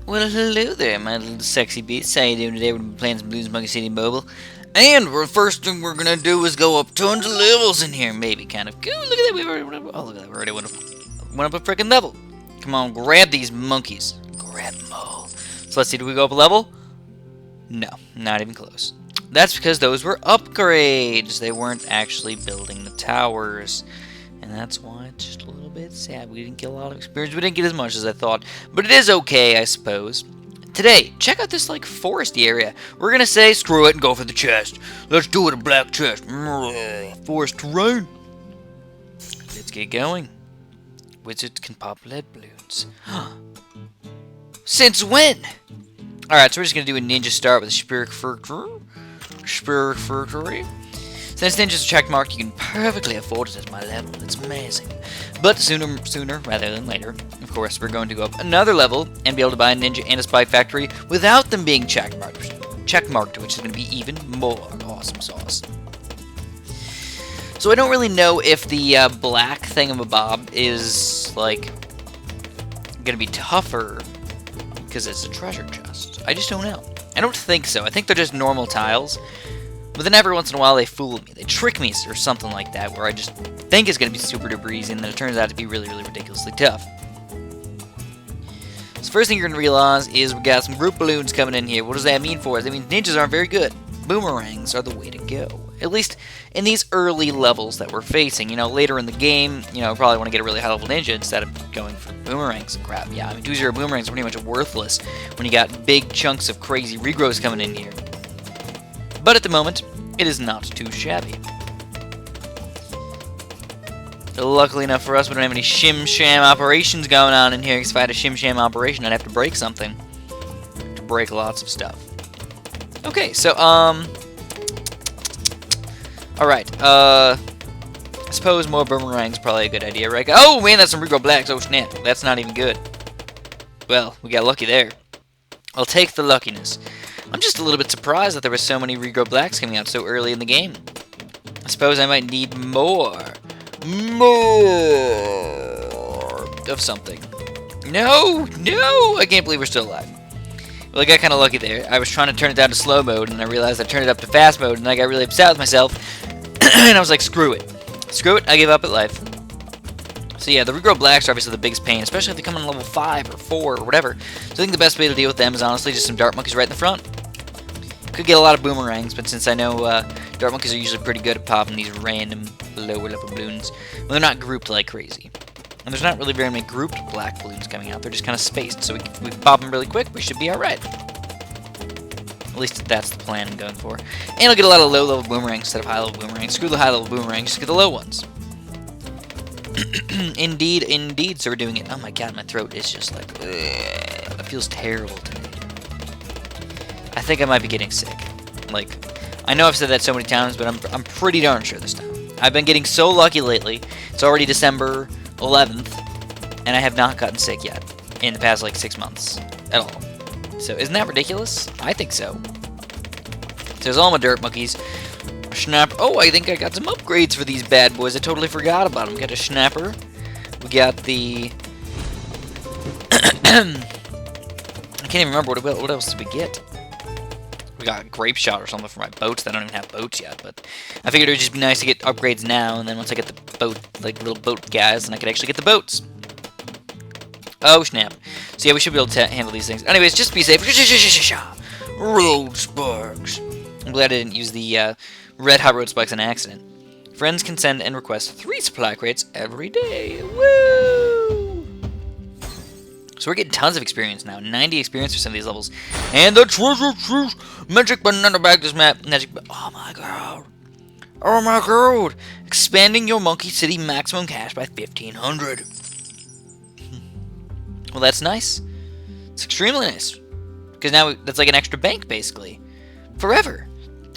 Well, hello there, my little sexy beast. How you doing today? We're gonna be playing some Blues Monkey City Mobile. And the first thing we're gonna do is go up tons of levels in here. Maybe, kind of. Ooh, look at that. We already went up. Oh, look at that. We already went up a freaking level. Come on, grab these monkeys. Grab them all. So let's see, do we go up a level? No, not even close. That's because those were upgrades. They weren't actually building the towers. And that's why it's just a little bit sad. We didn't get a lot of experience. We didn't get as much as I thought. But it is okay, I suppose. Today, check out this, like, foresty area. We're gonna say, screw it and go for the chest. Let's do it, a black chest. Forest terrain. Let's get going. Wizards can pop lead balloons. Since when? Alright, so we're just gonna do a ninja start with a Shipwreck. Since ninjas are check marked, you can perfectly afford it at my level. It's amazing. But sooner rather than later, of course, we're going to go up another level and be able to buy a ninja and a spy factory without them being check marked, which is going to be even more awesome sauce. So I don't really know if the black thingamabob is, like, going to be tougher because it's a treasure chest. I just don't know. I don't think so. I think they're just normal tiles. But then every once in a while they fool me. They trick me or something like that, where I just think it's going to be super duper easy, and then it turns out to be really, really ridiculously tough. So first thing you're going to realize is we got some group balloons coming in here. What does that mean for us? That means ninjas aren't very good. Boomerangs are the way to go. At least in these early levels that we're facing. You know, later in the game, you know, probably want to get a really high level ninja instead of going for boomerangs and crap. Yeah, I mean, 2-0 boomerangs are pretty much worthless when you got big chunks of crazy regrows coming in here. But at the moment, it is not too shabby. Luckily enough for us, we don't have any shim-sham operations going on in here, because if I had a shim-sham operation, I'd have to break something. To break lots of stuff. Okay, so, alright, I suppose more boomerangs is probably a good idea, right? Oh, man, that's some Regrow blacks. Oh, snap. That's not even good. Well, we got lucky there. I'll take the luckiness. I'm just a little bit surprised that there were so many Regrow blacks coming out so early in the game. I suppose I might need more of something. No, I can't believe we're still alive. Well, I got kind of lucky there. I was trying to turn it down to slow mode, and I realized I turned it up to fast mode, and I got really upset with myself. And I was like, screw it, I give up at life. So yeah, the Regrow blacks are obviously the biggest pain, especially if they come on level 5 or 4 or whatever. So I think the best way to deal with them is honestly just some dart monkeys right in the front. Could get a lot of boomerangs, but since I know dart monkeys are usually pretty good at popping these random lower level balloons, well, they're not grouped like crazy. And there's not really very many grouped black balloons coming out. They're just kind of spaced, so we pop them really quick, we should be alright. At least that's the plan I'm going for. And I'll get a lot of low level boomerangs instead of high level boomerangs. Screw the high level boomerangs, just get the low ones. Indeed, so we're doing it. Oh my god, my throat is just like, ugh, it feels terrible today. I think I might be getting sick. Like, I know I've said that so many times, but I'm pretty darn sure this time. I've been getting so lucky lately. It's already December 11th, and I have not gotten sick yet in the past, like, 6 months at all. So, isn't that ridiculous? I think so. So, there's all my dirt monkeys. A schnapper. Oh, I think I got some upgrades for these bad boys. I totally forgot about them. We got a schnapper. We got the... I can't even remember what else did we get. We got a grape shot or something for my boats. That I don't even have boats yet, but I figured it would just be nice to get upgrades now, and then once I get the boat, like little boat guys, then I could actually get the boats. Oh, snap. So yeah, we should be able to handle these things. Anyways, just be safe. Road sparks. I'm glad I didn't use the red hot road spikes on accident. Friends can send and request 3 supply crates every day. Woo! So we're getting tons of experience now. 90 experience for some of these levels. And the treasure chest! Magic banana bag this map. Oh my god. Oh my god. Expanding your Monkey City maximum cash by 1,500. Well, that's nice. It's extremely nice. Because now that's like an extra bank, basically. Forever.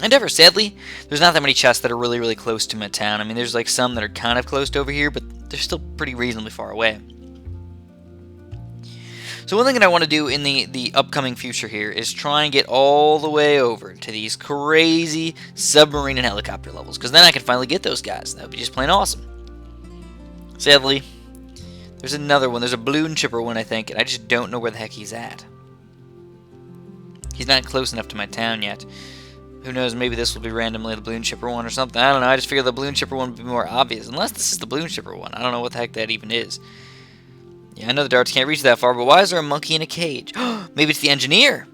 And ever. Sadly, there's not that many chests that are really, really close to my town. I mean, there's like some that are kind of close to over here, but they're still pretty reasonably far away. So one thing that I want to do in the upcoming future here is try and get all the way over to these crazy submarine and helicopter levels, because then I can finally get those guys. That would be just plain awesome. Sadly, there's another one. There's a balloon chipper one, I think, and I just don't know where the heck he's at. He's not close enough to my town yet. Who knows, maybe this will be randomly the balloon shipper one or something. I don't know, I just figured the balloon shipper one would be more obvious. Unless this is the balloon shipper one. I don't know what the heck that even is. Yeah, I know the darts can't reach that far, but why is there a monkey in a cage? Maybe it's the engineer.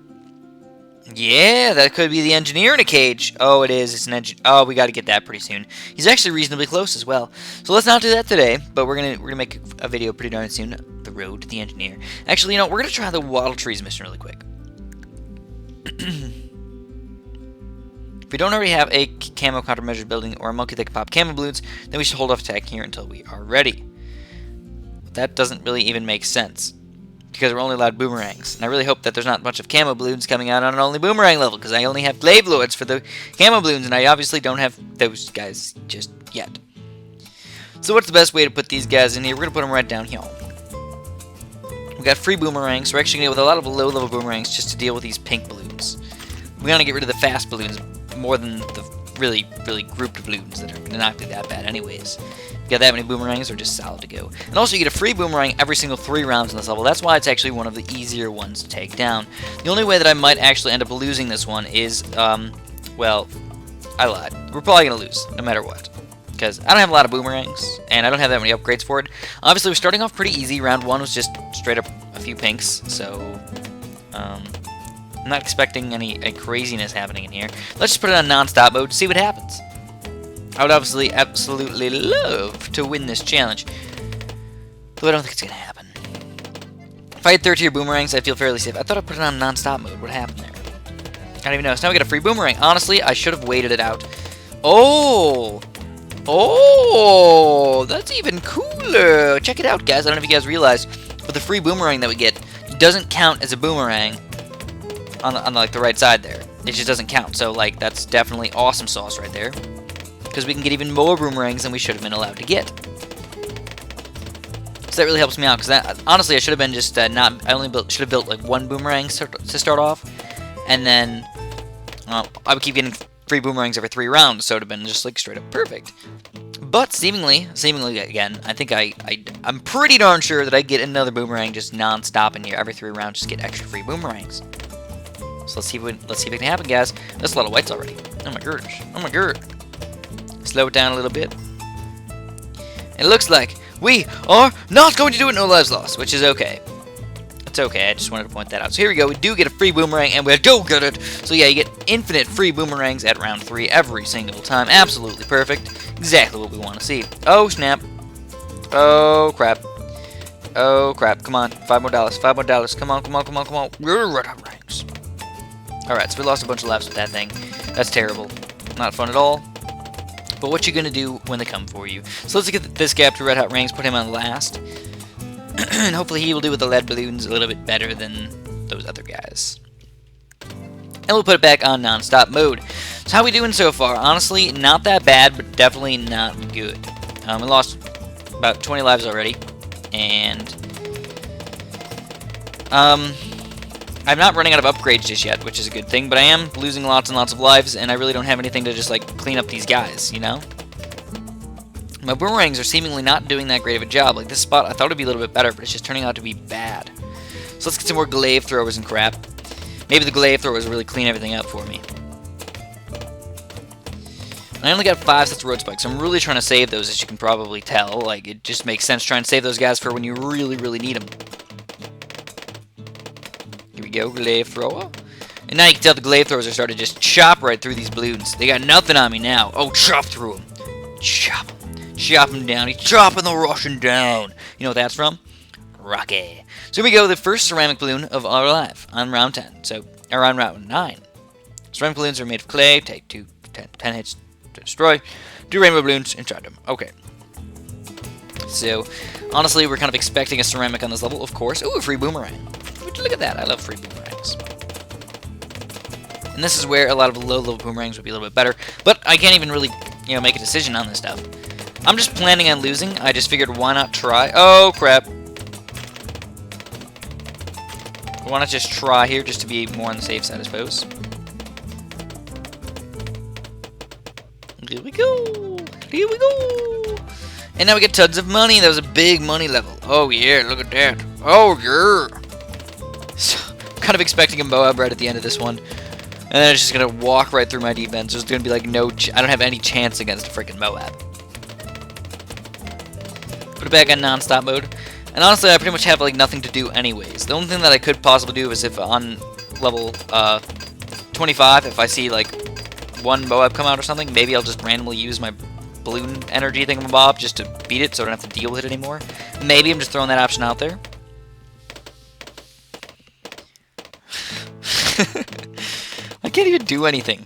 Yeah, that could be the engineer in a cage. Oh, it is. It's an engine. Oh, we got to get that pretty soon. He's actually reasonably close as well. So let's not do that today, but we're gonna make a video pretty darn soon. The road to the engineer. Actually, you know, we're gonna try the Waddle trees mission really quick. If we don't already have a camo countermeasure building or a monkey that can pop camo balloons, then we should hold off attacking here until we are ready. But that doesn't really even make sense, because we're only allowed boomerangs. And I really hope that there's not a bunch of camo balloons coming out on an only boomerang level, because I only have glaive lords for the camo balloons, and I obviously don't have those guys just yet. So what's the best way to put these guys in here? We're going to put them right down here. We got free boomerangs. We're actually going to go with a lot of low-level boomerangs just to deal with these pink balloons. We're going to get rid of the fast balloons more than the really grouped balloons that are going to not be that bad anyways. If you got that many boomerangs, they're just solid to go. And also, you get a free boomerang every single 3 rounds in this level. That's why it's actually one of the easier ones to take down. The only way that I might actually end up losing this one is, well, I lied. We're probably going to lose, no matter what. Because I don't have a lot of boomerangs, and I don't have that many upgrades for it. Obviously, we're starting off pretty easy. Round 1 was just straight up a few pinks, so I'm not expecting any craziness happening in here. Let's just put it on non-stop mode to see what happens. I would obviously absolutely love to win this challenge, though I don't think it's going to happen. If I had 3rd tier boomerangs, I'd feel fairly safe. I thought I put it on non-stop mode. What happened there? I don't even know. So now we got a free boomerang. Honestly, I should have waited it out. Oh! Oh! That's even cooler! Check it out, guys. I don't know if you guys realize, but the free boomerang that we get doesn't count as a boomerang on like the right side there. It just doesn't count. So like that's definitely awesome sauce right there, because we can get even more boomerangs than we should have been allowed to get. So that really helps me out, because honestly I should have been just I only should have built like 1 boomerang to start off, and then I would keep getting free boomerangs every 3 rounds, so it would have been just like straight up perfect. But seemingly again, I think I'm pretty darn sure that I get another boomerang just non-stop in here every 3 rounds, just get extra free boomerangs. So let's see if it can happen, guys. That's a lot of whites already. Oh my gosh. Oh my god. Slow it down a little bit. It looks like we are not going to do it no lives lost, which is okay. It's okay, I just wanted to point that out. So here we go, we do get a free boomerang, and we do get it. So yeah, you get infinite free boomerangs at round 3 every single time. Absolutely perfect. Exactly what we want to see. Oh, snap. Oh, crap. Oh, crap. Come on. $5 more. $5 more. Come on, come on, come on, come on. We're red hot ranks. Alright, so we lost a bunch of lives with that thing. That's terrible. Not fun at all. But what you gonna do when they come for you? So let's get this guy up to red hot ranks, put him on last. And hopefully he will do with the lead balloons a little bit better than those other guys. And we'll put it back on non-stop mode. So how we doing so far? Honestly, not that bad, but definitely not good. We lost about 20 lives already. And I'm not running out of upgrades just yet, which is a good thing, but I am losing lots and lots of lives, and I really don't have anything to just, like, clean up these guys, you know? My boomerangs are seemingly not doing that great of a job. Like, this spot, I thought it would be a little bit better, but it's just turning out to be bad. So let's get some more glaive throwers and crap. Maybe the glaive throwers really clean everything up for me. I only got 5 sets of road spikes. I'm really trying to save those, as you can probably tell. Like, it just makes sense trying to save those guys for when you really, really need them. Here we go, glaive thrower. And now you can tell the glaive throwers are starting to just chop right through these balloons. They got nothing on me now. Oh, chop through them. Chop them. Chop him down. He's chopping the Russian down. You know what that's from? Rocky. So here we go, the first ceramic balloon of our life on round 10. So, or on round 9. Ceramic balloons are made of clay. Take 10 hits to destroy. 2 rainbow balloons and charge them. Okay. So, honestly, we're kind of expecting a ceramic on this level, of course. Ooh, a free boomerang. Look at that. I love free boomerangs. And this is where a lot of low-level boomerangs would be a little bit better. But I can't even really, you know, make a decision on this stuff. I'm just planning on losing. I just figured, why not try? Oh, crap. Why not just try here, just to be more on the safe side, I suppose. Here we go. Here we go. And now we get tons of money. That was a big money level. Oh, yeah, look at that. Oh, yeah. So, kind of expecting a Moab right at the end of this one. And then it's just going to walk right through my defense. There's going to be like I don't have any chance against a freaking Moab. Put it back on non-stop mode. And honestly, I pretty much have like nothing to do anyways. The only thing that I could possibly do is if on level 25, if I see like one Moab come out or something, maybe I'll just randomly use my balloon energy thingamabob just to beat it so I don't have to deal with it anymore. Maybe I'm just throwing that option out there. I can't even do anything.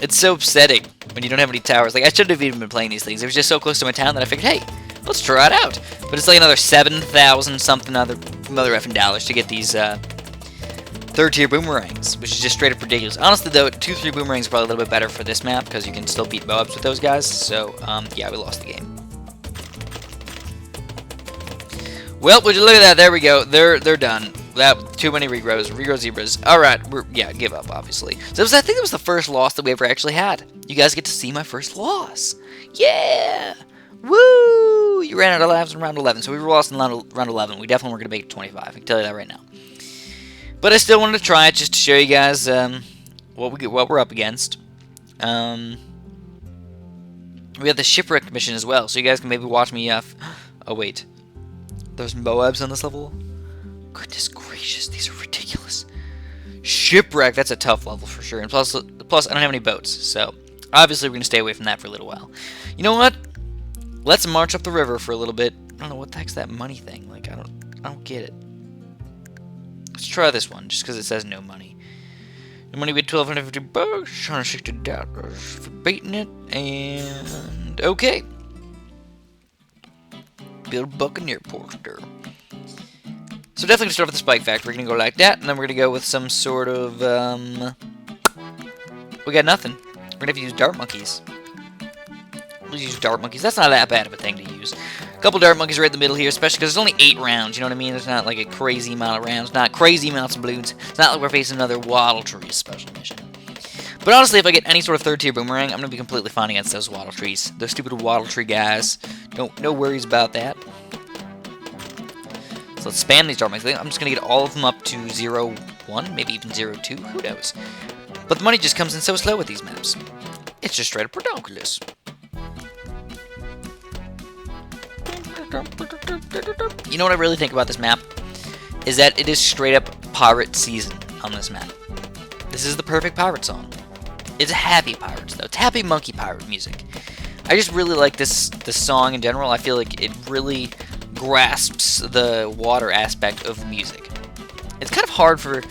It's so upsetting when you don't have any towers. Like, I shouldn't have even been playing these things. It was just so close to my town that I figured, hey, let's try it out. But it's like another 7,000 something other effing dollars to get these third tier boomerangs, which is just straight up ridiculous. Honestly, though, 2-3 boomerangs are probably a little bit better for this map because you can still beat Moabs with those guys. So, yeah, we lost the game. Well, would you look at that? There we go. They're done. That too many regrows. Regrow zebras. All right, yeah, give up obviously. So I think it was the first loss that we ever actually had. You guys get to see my first loss. Yeah, woo! You ran out of lives in round 11, so we were lost in round 11. We definitely weren't gonna make it 25. I can tell you that right now. But I still wanted to try it just to show you guys what we're up against. We have the Shipwreck mission as well, so you guys can maybe watch me. Oh wait, there's Moabs on this level. Goodness gracious, these are ridiculous. Shipwreck, that's a tough level for sure. And plus I don't have any boats, so obviously we're going to stay away from that for a little while. You know what? Let's march up the river for a little bit. I don't know, what the heck's that money thing? Like, I don't get it. Let's try this one, just because it says no money. The money we had $1,250, $160 for baiting it, and okay. Build Buccaneer Porter. So definitely going to start with the spike factor. We're going to go like that, and then we're going to go with some sort of, we got nothing. We're going to have to use dart monkeys. We'll use dart monkeys. That's not that bad of a thing to use. A couple dart monkeys right in the middle here, especially because there's only 8 rounds, you know what I mean? There's not like a crazy amount of rounds, not crazy amounts of balloons. It's not like we're facing another Waddle Tree special mission. But honestly, if I get any sort of third tier boomerang, I'm going to be completely fine against those Waddle Trees. Those stupid Waddle Tree guys. No worries about that. So let's spam these dart monkeys. I'm just going to get all of them up to 0-1, maybe even 0-2, who knows. But the money just comes in so slow with these maps. It's just straight up ridiculous. You know what I really think about this map? Is that it is straight up pirate season on this map. This is the perfect pirate song. It's happy pirates though. It's happy monkey pirate music. I just really like this song in general. I feel like it really grasps the water aspect of music. It's kind of hard for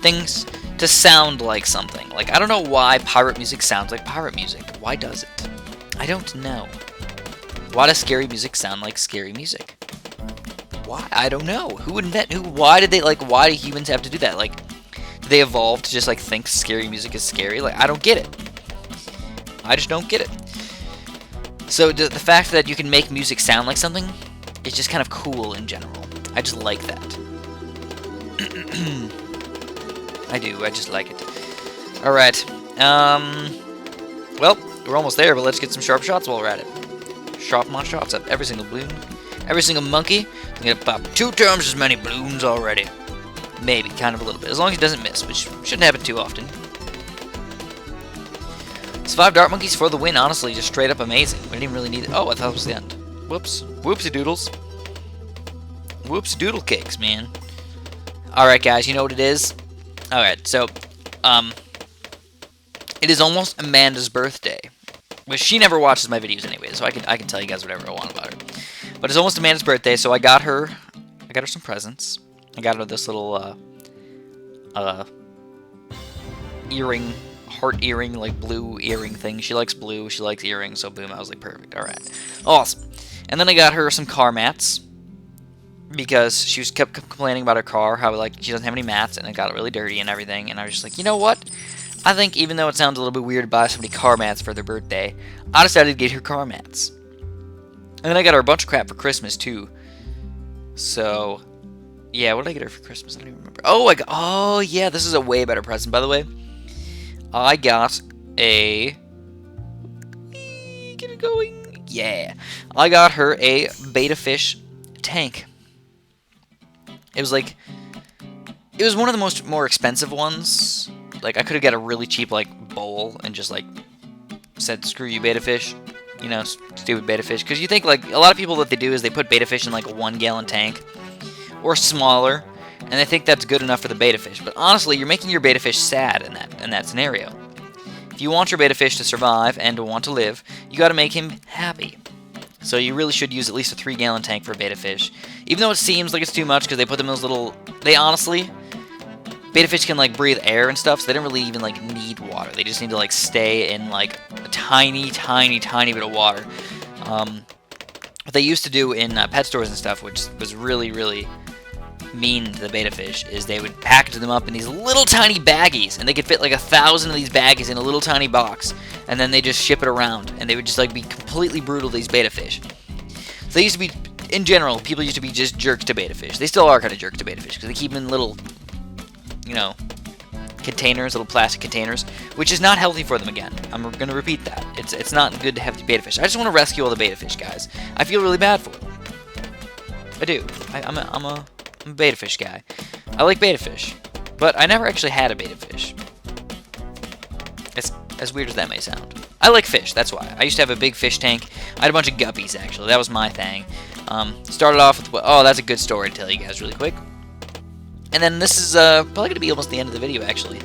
things to sound like something. Like, I don't know why pirate music sounds like pirate music. Why does it? I don't know. Why does scary music sound like scary music? Why? I don't know. Who why did why do humans have to do that? Like, did they evolve to just, like, think scary music is scary? Like, I don't get it. I just don't get it. So, the fact that you can make music sound like something is just kind of cool in general. I just like that. I do. I just like it. Alright. Well, we're almost there, but let's get some sharp shots while we're at it. Sharp my shots at every single balloon. Every single monkey. I'm gonna pop 2 times as many balloons already. Maybe, kind of a little bit. As long as he doesn't miss, which shouldn't happen too often. It's 5 dart monkeys for the win, honestly. Just straight up amazing. We didn't even really need it. Oh, I thought it was the end. Whoops. Whoopsie doodles. Whoops doodle cakes, man. Alright, guys, you know what it is? Alright, so, it is almost Amanda's birthday. But she never watches my videos anyway, so I can tell you guys whatever I want about her. But it's almost Amanda's birthday, so I got her some presents. I got her this little earring, heart earring, like blue earring thing. She likes blue, she likes earrings, so boom, I was like, perfect, alright. Awesome. And then I got her some car mats, because she kept complaining about her car, how like she doesn't have any mats, and it got really dirty and everything, and I was just like, you know what? I think even though it sounds a little bit weird to buy somebody car mats for their birthday, I decided to get her car mats. And then I got her a bunch of crap for Christmas too. So, yeah, what did I get her for Christmas? I don't even remember. Oh yeah, this is a way better present, by the way. I got a... Get it going. Yeah. I got her a betta fish tank. It was like It was one of the more expensive ones. Like, I could have got a really cheap, like, bowl and just, like, said, screw you, betta fish. You know, stupid betta fish. Because you think, like, a lot of people, what they do is they put betta fish in, like, a 1-gallon tank. Or smaller. And they think that's good enough for the betta fish. But honestly, you're making your betta fish sad in that scenario. If you want your betta fish to survive and to want to live, you got to make him happy. So you really should use at least a 3-gallon tank for a betta fish. Even though it seems like it's too much because they put them in those little... They honestly... Betta fish can, like, breathe air and stuff, so they don't really even, like, need water. They just need to, like, stay in, like, a tiny, tiny, tiny bit of water. What they used to do in pet stores and stuff, which was really, really mean to the betta fish, is they would package them up in these little tiny baggies, and they could fit, like, 1,000 of these baggies in a little tiny box, and then they just ship it around, and they would just, like, be completely brutal to these betta fish. So they used to be, in general, people used to be just jerks to betta fish. They still are kind of jerks to betta fish, because they keep them in little... you know, containers, little plastic containers, which is not healthy for them again. I'm going to repeat that. It's not good to have the betta fish. I just want to rescue all the betta fish, guys. I feel really bad for them. I do. I'm a betta fish guy. I like betta fish, but I never actually had a betta fish. As weird as that may sound. I like fish, that's why. I used to have a big fish tank. I had a bunch of guppies, actually. That was my thing. Started off with... Oh, that's a good story to tell you guys really quick. And then this is probably going to be almost the end of the video, actually.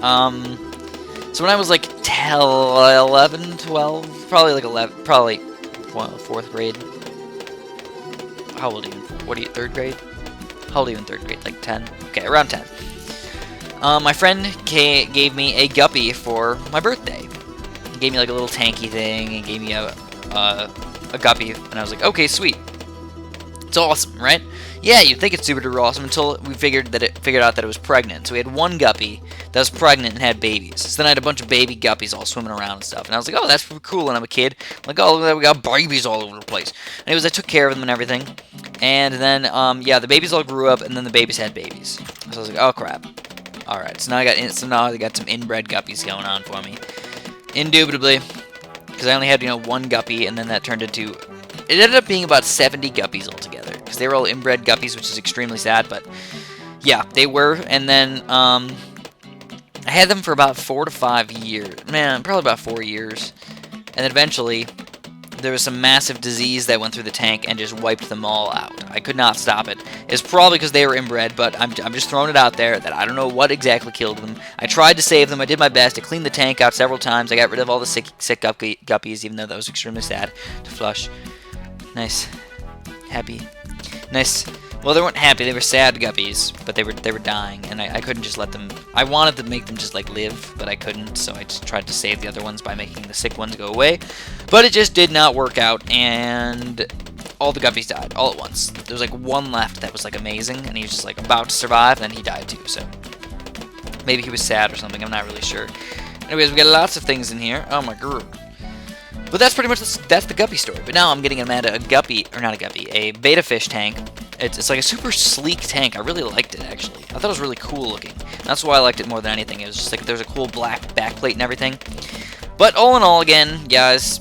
So when I was like 11, 12, probably like 11, probably well, 4th grade. How old are you? What are you, 3rd grade? How old are you in 3rd grade? Like 10? Okay, around 10. My friend gave me a guppy for my birthday. He gave me like a little tanky thing, and gave me a guppy, and I was like, okay, sweet. It's awesome, right? Yeah, you'd think it's super duper awesome until we figured out that it was pregnant. So we had one guppy that was pregnant and had babies. So then I had a bunch of baby guppies all swimming around and stuff. And I was like, oh, that's pretty cool when I'm a kid. I'm like, oh, look at that, we got babies all over the place. Anyways, I took care of them and everything. And then, yeah, the babies all grew up, and then the babies had babies. So I was like, oh, crap. Alright, so now I got some inbred guppies going on for me. Indubitably. Because I only had, one guppy, and then that turned into... It ended up being about 70 guppies altogether, because they were all inbred guppies, which is extremely sad, but yeah, they were. And then I had them for about 4 to 5 years. Man, probably about 4 years. And then eventually, there was some massive disease that went through the tank and just wiped them all out. I could not stop it. It's probably because they were inbred, but I'm just throwing it out there that I don't know what exactly killed them. I tried to save them. I did my best. I cleaned the tank out several times. I got rid of all the sick guppies, even though that was extremely sad to flush. Nice. Happy. Nice. Well, they weren't happy. They were sad guppies, but they were dying, and I couldn't just let them... I wanted to make them just, like, live, but I couldn't, so I just tried to save the other ones by making the sick ones go away. But it just did not work out, and all the guppies died, all at once. There was, like, one left that was, like, amazing, and he was just, like, about to survive, and then he died, too, so... Maybe he was sad or something, I'm not really sure. Anyways, we got lots of things in here. Oh, my god. But that's pretty much, that's the guppy story. But now I'm getting Amanda a guppy, or not a guppy, a betta fish tank. It's like a super sleek tank. I really liked it, actually. I thought it was really cool looking. That's why I liked it more than anything. It was just like, there's a cool black backplate and everything. But all in all, again, guys,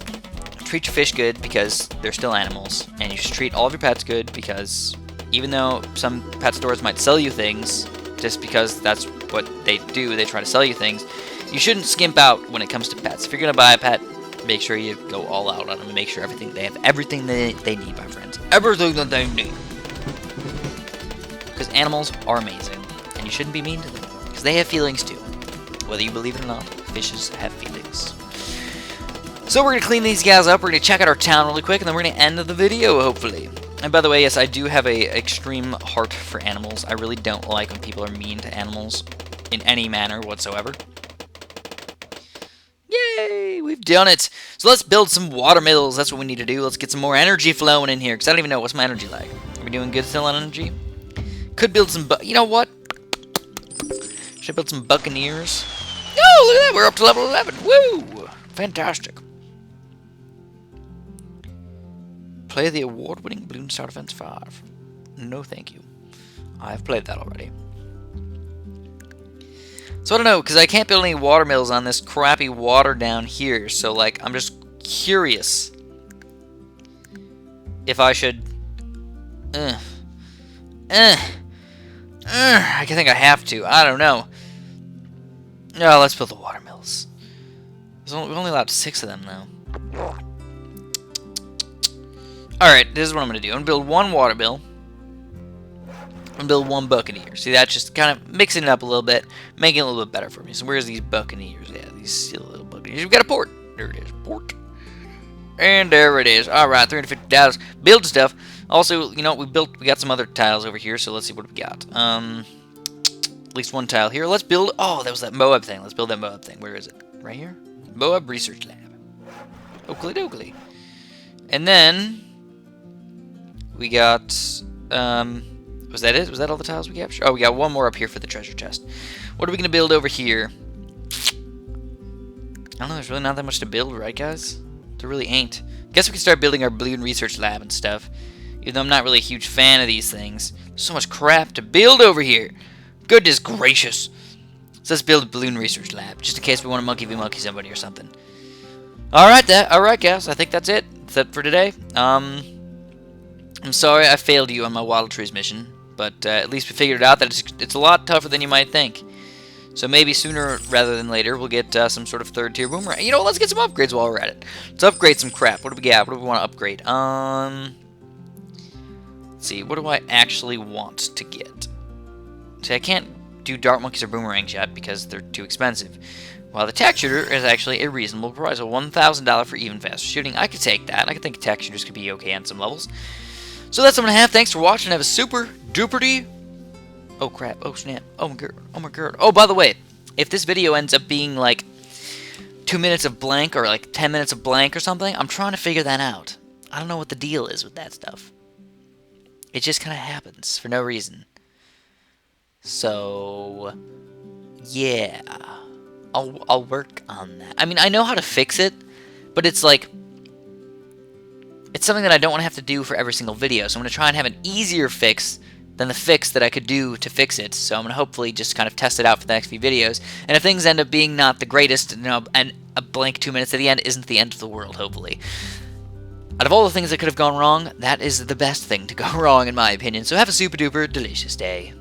treat your fish good because they're still animals. And you should treat all of your pets good because even though some pet stores might sell you things, just because that's what they do, they try to sell you things, you shouldn't skimp out when it comes to pets. If you're going to buy a pet, make sure you go all out on them and make sure they have everything they need, my friends. Everything that they need. Because animals are amazing, and you shouldn't be mean to them, because they have feelings too. Whether you believe it or not, fishes have feelings. So we're going to clean these guys up, we're going to check out our town really quick, and then we're going to end the video, hopefully. And by the way, yes, I do have a extreme heart for animals. I really don't like when people are mean to animals in any manner whatsoever. Yay! We've done it! So let's build some watermills. That's what we need to do. Let's get some more energy flowing in here, because I don't even know what's my energy like. Are we doing good still on energy? Could build some... You know what? Should I build some buccaneers? Oh, look at that! We're up to level 11! Woo! Fantastic. Play the award-winning Balloon Star Defense 5. No, thank you. I've played that already. So I don't know, because I can't build any watermills on this crappy water down here. So, like, I'm just curious if I should... I think I have to. I don't know. No, let's build the watermills. We're only allowed 6 of them, though. Alright, this is what I'm going to do. I'm going to build 1 water mill. And build 1 buccaneer. See, that's just kind of mixing it up a little bit, making it a little bit better for me. So where's these buccaneers? Yeah, these silly little buccaneers. We've got a port. There it is. Port. And there it is. Alright, 350 tiles. Build stuff. Also, you know, we got some other tiles over here, so let's see what we got. At least 1 tile here. Let's build... Oh, that was that Moab thing. Let's build that Moab thing. Where is it? Right here? Moab Research Lab. Oakley dokley. And then... we got... was that it? Was that all the tiles we captured? Oh, we got 1 more up here for the treasure chest. What are we going to build over here? I don't know. There's really not that much to build, right, guys? There really ain't. Guess we can start building our balloon research lab and stuff. Even though I'm not really a huge fan of these things. There's so much crap to build over here. Goodness gracious. So let's build a balloon research lab. Just in case we want to monkey v monkey somebody or something. Alright, guys. I think that's it. That's it for today. I'm sorry I failed you on my Waddle Trees mission. But at least we figured out that it's a lot tougher than you might think. So maybe sooner rather than later we'll get some sort of 3rd tier boomerang. You know, let's get some upgrades while we're at it. Let's upgrade some crap. What do we got? What do we want to upgrade? Let's see. What do I actually want to get? See, I can't do dart monkeys or boomerangs yet because they're too expensive. While the tack shooter is actually a reasonable price. A $1,000 for even faster shooting. I could take that. I could think tack shooters could be okay on some levels. So that's what I'm going to have. Thanks for watching. Have a super duper-dee. Oh, crap. Oh, snap. Oh, my god. Oh, my god. Oh, by the way, if this video ends up being, like, 2 minutes of blank or, like, 10 minutes of blank or something, I'm trying to figure that out. I don't know what the deal is with that stuff. It just kind of happens for no reason. So, yeah. I'll work on that. I mean, I know how to fix it, but it's, like... it's something that I don't want to have to do for every single video, so I'm going to try and have an easier fix than the fix that I could do to fix it. So I'm going to hopefully just kind of test it out for the next few videos. And if things end up being not the greatest, you know, and a blank 2 minutes at the end isn't the end of the world, hopefully. Out of all the things that could have gone wrong, that is the best thing to go wrong in my opinion. So have a super duper delicious day.